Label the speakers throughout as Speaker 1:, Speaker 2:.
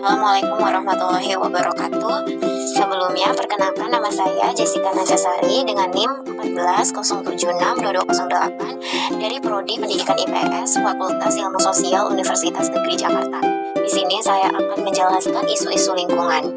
Speaker 1: Assalamualaikum warahmatullahi wabarakatuh. Sebelumnya, perkenalkan nama saya Jessica Najasari dengan NIM 140762208 dari Prodi Pendidikan IPS Fakultas Ilmu Sosial Universitas Negeri Jakarta. Di sini saya akan menjelaskan isu-isu lingkungan.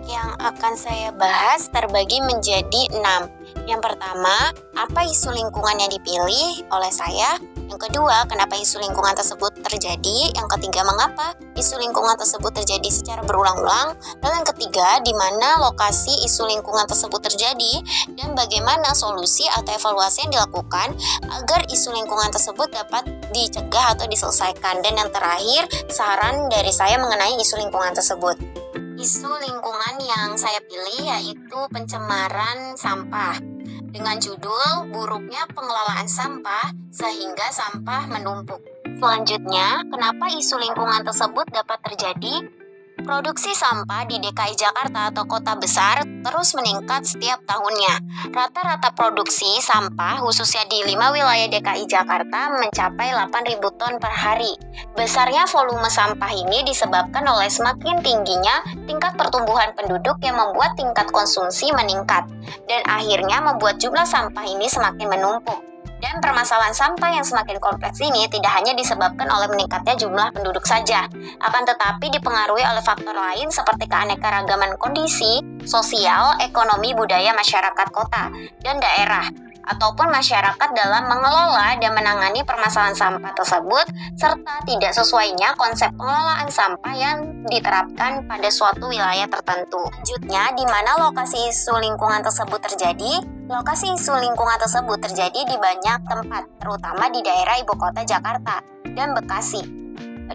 Speaker 1: Yang akan saya bahas terbagi menjadi 6. Yang pertama, apa isu lingkungan yang dipilih oleh saya? Yang kedua, kenapa isu lingkungan tersebut terjadi? Yang ketiga, mengapa isu lingkungan tersebut terjadi secara berulang-ulang? Lalu yang ketiga, di mana lokasi isu lingkungan tersebut terjadi dan bagaimana solusi atau evaluasi yang dilakukan agar isu lingkungan tersebut dapat dicegah atau diselesaikan. Dan yang terakhir, saran dari saya mengenai isu lingkungan tersebut. Isu lingkungan yang saya pilih yaitu pencemaran sampah dengan judul buruknya pengelolaan sampah sehingga sampah menumpuk. Selanjutnya, kenapa isu lingkungan tersebut dapat terjadi? Produksi sampah di DKI Jakarta atau kota besar terus meningkat setiap tahunnya. Rata-rata produksi sampah khususnya di 5 wilayah DKI Jakarta mencapai 8.000 ton per hari. Besarnya volume sampah ini disebabkan oleh semakin tingginya tingkat pertumbuhan penduduk yang membuat tingkat konsumsi meningkat dan akhirnya membuat jumlah sampah ini semakin menumpuk. Dan permasalahan sampah yang semakin kompleks ini tidak hanya disebabkan oleh meningkatnya jumlah penduduk saja, akan tetapi dipengaruhi oleh faktor lain seperti keanekaragaman kondisi, sosial, ekonomi, budaya masyarakat kota dan daerah, ataupun masyarakat dalam mengelola dan menangani permasalahan sampah tersebut, serta tidak sesuainya konsep pengelolaan sampah yang diterapkan pada suatu wilayah tertentu. Selanjutnya, di mana lokasi isu lingkungan tersebut terjadi? Lokasi isu lingkungan tersebut terjadi di banyak tempat, terutama di daerah ibu kota Jakarta dan Bekasi,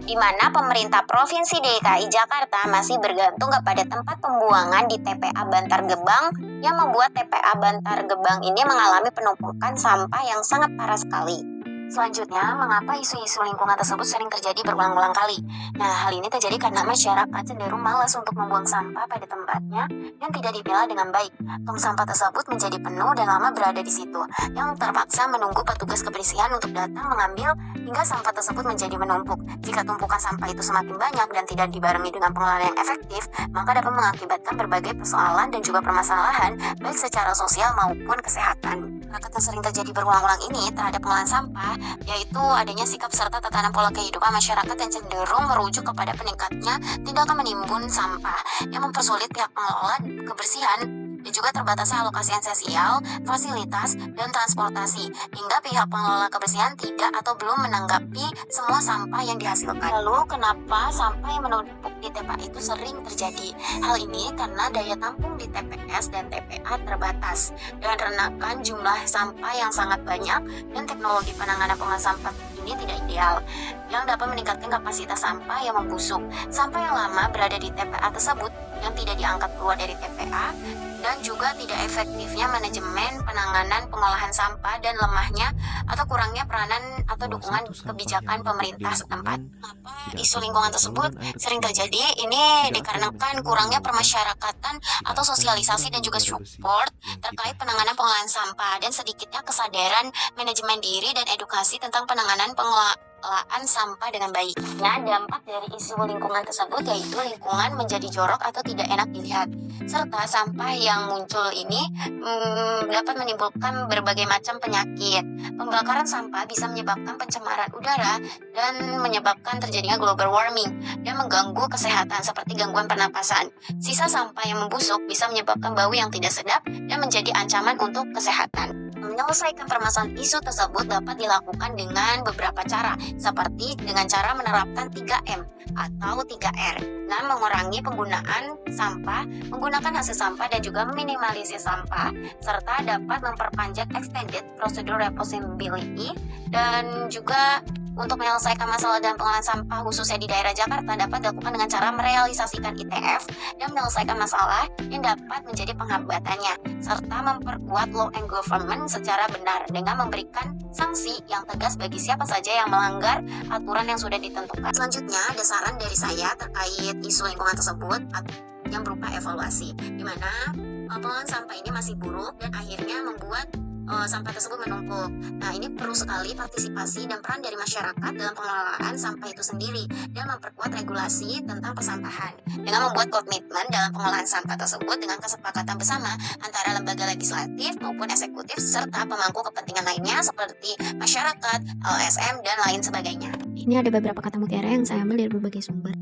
Speaker 1: di mana pemerintah Provinsi DKI Jakarta masih bergantung kepada tempat pembuangan di TPA Bantar Gebang yang membuat TPA Bantar Gebang ini mengalami penumpukan sampah yang sangat parah sekali. Selanjutnya, mengapa isu-isu lingkungan tersebut sering terjadi berulang-ulang kali? Nah, hal ini terjadi karena masyarakat cenderung malas untuk membuang sampah pada tempatnya dan tidak dipilah dengan baik. Tong sampah tersebut menjadi penuh dan lama berada di situ, yang terpaksa menunggu petugas kebersihan untuk datang mengambil hingga sampah tersebut menjadi menumpuk. Jika tumpukan sampah itu semakin banyak dan tidak dibarengi dengan pengelolaan yang efektif, maka dapat mengakibatkan berbagai persoalan dan juga permasalahan baik secara sosial maupun kesehatan. Praktek yang sering terjadi berulang-ulang ini terhadap pengelolaan sampah yaitu adanya sikap serta tatanan pola kehidupan masyarakat yang cenderung merujuk kepada peningkatnya tindakan menimbun sampah yang mempersulit pihak pengelola kebersihan dan juga terbatasnya alokasi esensial, fasilitas, dan transportasi, hingga pihak pengelola kebersihan tidak atau belum menanggapi semua sampah yang dihasilkan. Lalu, kenapa sampah yang menumpuk di TPA itu sering terjadi? Hal ini karena daya tampung di TPS dan TPA terbatas, dan renakan jumlah sampah yang sangat banyak, dan teknologi penanganan pengolahan sampah ini tidak ideal, yang dapat meningkatkan kapasitas sampah yang membusuk. Sampah yang lama berada di TPA tersebut yang tidak diangkat keluar dari TPA, dan juga tidak efektifnya manajemen penanganan pengolahan sampah dan lemahnya atau kurangnya peranan atau dukungan kebijakan pemerintah setempat. Kenapa isu lingkungan tersebut sering terjadi? Ini dikarenakan kurangnya permasyarakatan atau sosialisasi dan juga support terkait penanganan pengolahan sampah dan sedikitnya kesadaran manajemen diri dan edukasi tentang penanganan pengelolaan sampah dengan baik. Nah, dampak dari isu lingkungan tersebut yaitu lingkungan menjadi jorok atau tidak enak dilihat, serta sampah yang muncul ini dapat menimbulkan berbagai macam penyakit. Pembakaran sampah bisa menyebabkan pencemaran udara dan menyebabkan terjadinya global warming dan mengganggu kesehatan seperti gangguan pernapasan. Sisa sampah yang membusuk bisa menyebabkan bau yang tidak sedap dan menjadi ancaman untuk kesehatan. Menyelesaikan permasalahan isu tersebut dapat dilakukan dengan beberapa cara, seperti dengan cara menerapkan 3M atau 3R, dengan mengurangi penggunaan sampah, menggunakan hasil sampah dan juga meminimalisir sampah, serta dapat memperpanjang extended procedure responsibility, dan juga untuk menyelesaikan masalah dan pengolahan sampah khususnya di daerah Jakarta dapat dilakukan dengan cara merealisasikan ITF dan menyelesaikan masalah yang dapat menjadi penghambatannya, serta memperkuat law and government secara benar dengan memberikan sanksi yang tegas bagi siapa saja yang melanggar aturan yang sudah ditentukan. Selanjutnya, ada saran dari saya terkait isu lingkungan tersebut yang berupa evaluasi, di mana pengelolaan sampah ini masih buruk dan akhirnya membuat sampah tersebut menumpuk. Nah, ini perlu sekali partisipasi dan peran dari masyarakat dalam pengelolaan sampah itu sendiri dan memperkuat regulasi tentang persampahan. Dengan membuat komitmen dalam pengelolaan sampah tersebut dengan kesepakatan bersama antara lembaga legislatif maupun eksekutif serta pemangku kepentingan lainnya seperti masyarakat, LSM, dan lain sebagainya.
Speaker 2: Ini ada beberapa kata mutiara yang saya ambil dari berbagai sumber.